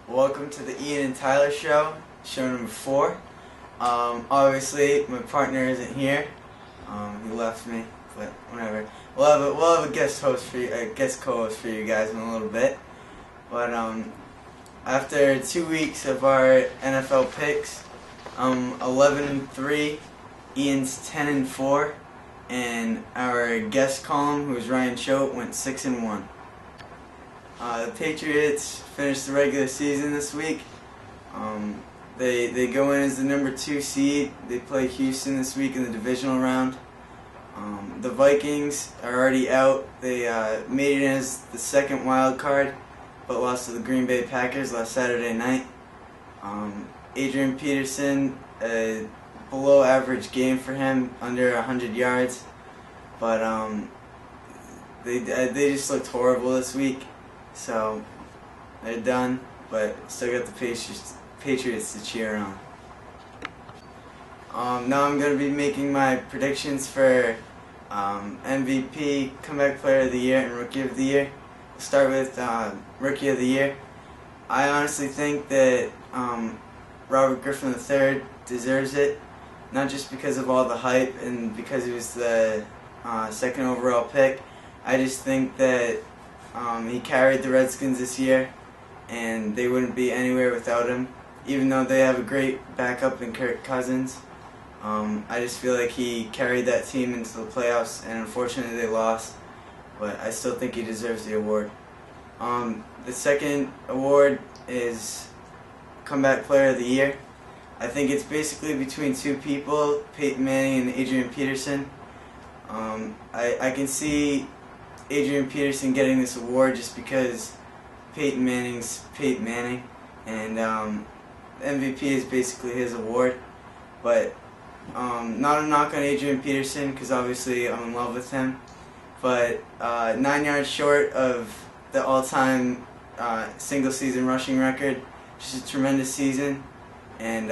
Welcome to the Ian and Tyler show number 4. Obviously, my partner isn't here. He left me, but whatever. We'll have a guest co-host for you guys in a little bit. But after 2 weeks of our NFL picks, 11-3, Ian's 10-4, and our guest column, who was Ryan Choate, went 6-1. The Patriots finished the regular season this week. They go in as the number 2 seed. They play Houston this week in the divisional round. The Vikings are already out. They made it as the second wild card, but lost to the Green Bay Packers last Saturday night. Adrian Peterson, a below average game for him, under 100 yards. But they just looked horrible this week. So they're done, but still got the Patriots to cheer on. Now I'm going to be making my predictions for MVP, Comeback Player of the Year, and Rookie of the Year. We'll start with Rookie of the Year. I honestly think that Robert Griffin III deserves it, not just because of all the hype and because he was the second overall pick. I just think that he carried the Redskins this year, and they wouldn't be anywhere without him, even though they have a great backup in Kirk Cousins. I just feel like he carried that team into the playoffs, and unfortunately they lost, but I still think he deserves the award. The second award is Comeback Player of the Year. I think it's basically between two people, Peyton Manning and Adrian Peterson. I can see Adrian Peterson getting this award just because Peyton Manning's Peyton Manning, and MVP is basically his award. But not a knock on Adrian Peterson, because obviously I'm in love with him, but 9 yards short of the all-time single-season rushing record. Just a tremendous season, and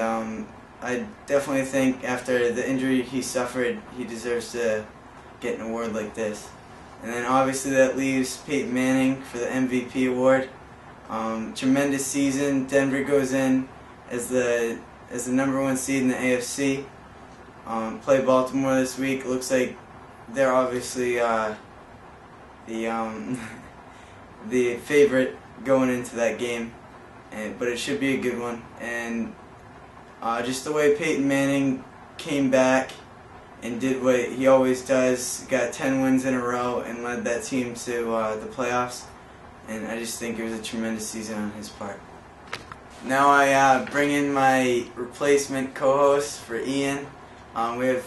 I definitely think after the injury he suffered, he deserves to get an award like this. And then obviously that leaves Peyton Manning for the MVP award. Tremendous season. Denver goes in as the number 1 seed in the AFC. Play Baltimore this week. It looks like they're obviously the favorite going into that game, but it should be a good one. And just the way Peyton Manning came back and did what he always does, got 10 wins in a row and led that team to the playoffs, and I just think it was a tremendous season on his part. Now I bring in my replacement co-host for Ian. We have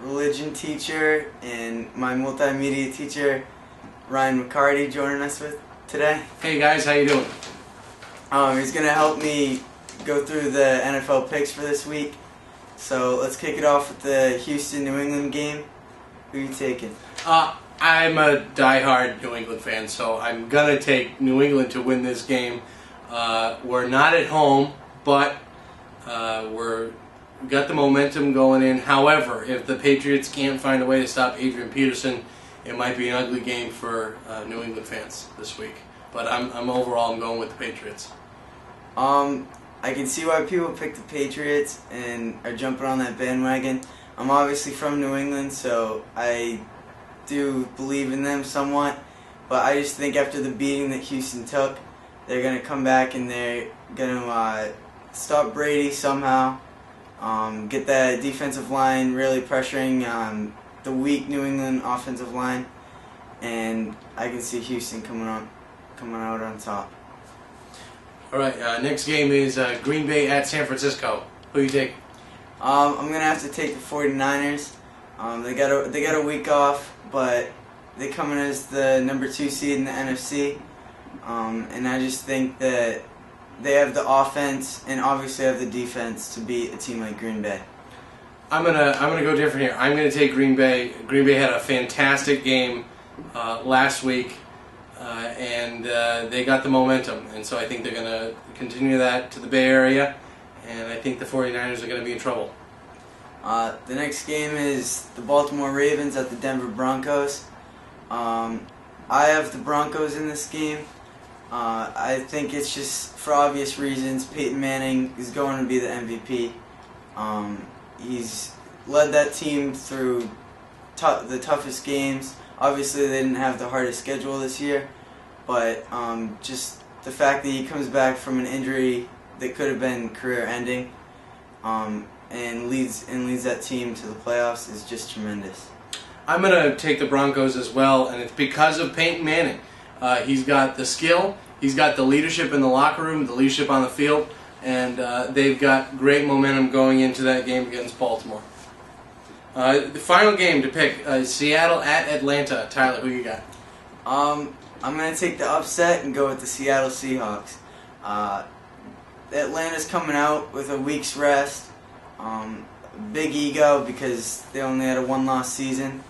religion teacher and my multimedia teacher, Ryan McCarty, joining us today. Hey guys, how you doing? He's going to help me go through the NFL picks for this week. So let's kick it off with the Houston-New England game. Who are you taking? I'm a diehard New England fan, so I'm going to take New England to win this game. We're not at home, but we got the momentum going in. However, if the Patriots can't find a way to stop Adrian Peterson, it might be an ugly game for New England fans this week. But I'm going with the Patriots. I can see why people pick the Patriots and are jumping on that bandwagon. I'm obviously from New England, so I do believe in them somewhat. But I just think after the beating that Houston took, they're going to come back and they're going to stop Brady somehow, get that defensive line really pressuring the weak New England offensive line, and I can see Houston coming out on top. All right, next game is Green Bay at San Francisco. Who you take? I'm going to have to take the 49ers. They got a week off, but they come in as the number 2 seed in the NFC. And I just think that they have the offense and obviously have the defense to beat a team like Green Bay. I'm gonna go different here. I'm gonna take Green Bay. Green Bay had a fantastic game last week, and they got the momentum, and so I think they're gonna continue that to the Bay Area, and I think the 49ers are gonna be in trouble. The next game is the Baltimore Ravens at the Denver Broncos. I have the Broncos in this game. I think it's just for obvious reasons. Peyton Manning is going to be the MVP. He's led that team through the toughest games. Obviously, they didn't have the hardest schedule this year, but just the fact that he comes back from an injury that could have been career-ending and leads that team to the playoffs is just tremendous. I'm going to take the Broncos as well, and it's because of Peyton Manning. He's got the skill, he's got the leadership in the locker room, the leadership on the field, and they've got great momentum going into that game against Baltimore. The final game to pick, Seattle at Atlanta. Tyler, who you got? I'm going to take the upset and go with the Seattle Seahawks. Atlanta's coming out with a week's rest. Big ego because they only had a one-loss season.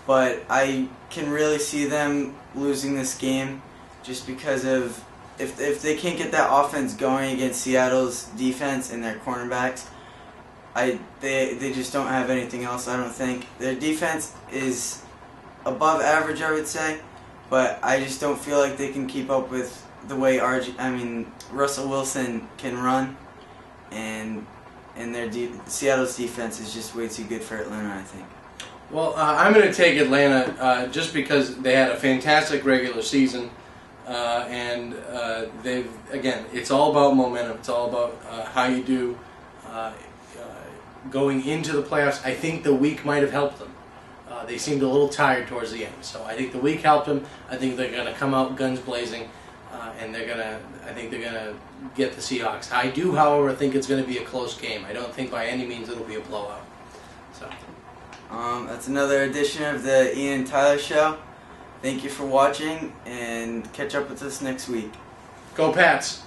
But I can really see them losing this game just because of if they can't get that offense going against Seattle's defense and their cornerbacks, they just don't have anything else, I don't think. Their defense is above average, I would say, but I just don't feel like they can keep up with the way Russell Wilson can run, and Seattle's defense is just way too good for Atlanta, I think. Well, I'm going to take Atlanta just because they had a fantastic regular season, and again, it's all about momentum. It's all about how you do going into the playoffs. I think the week might have helped them. They seemed a little tired towards the end, so I think the week helped them. I think they're going to come out guns blazing, and I think they're going to get the Seahawks. I do, however, think it's going to be a close game. I don't think by any means it'll be a blowout. So. That's another edition of the Ian and Tyler Show. Thank you for watching, and catch up with us next week. Go Pats!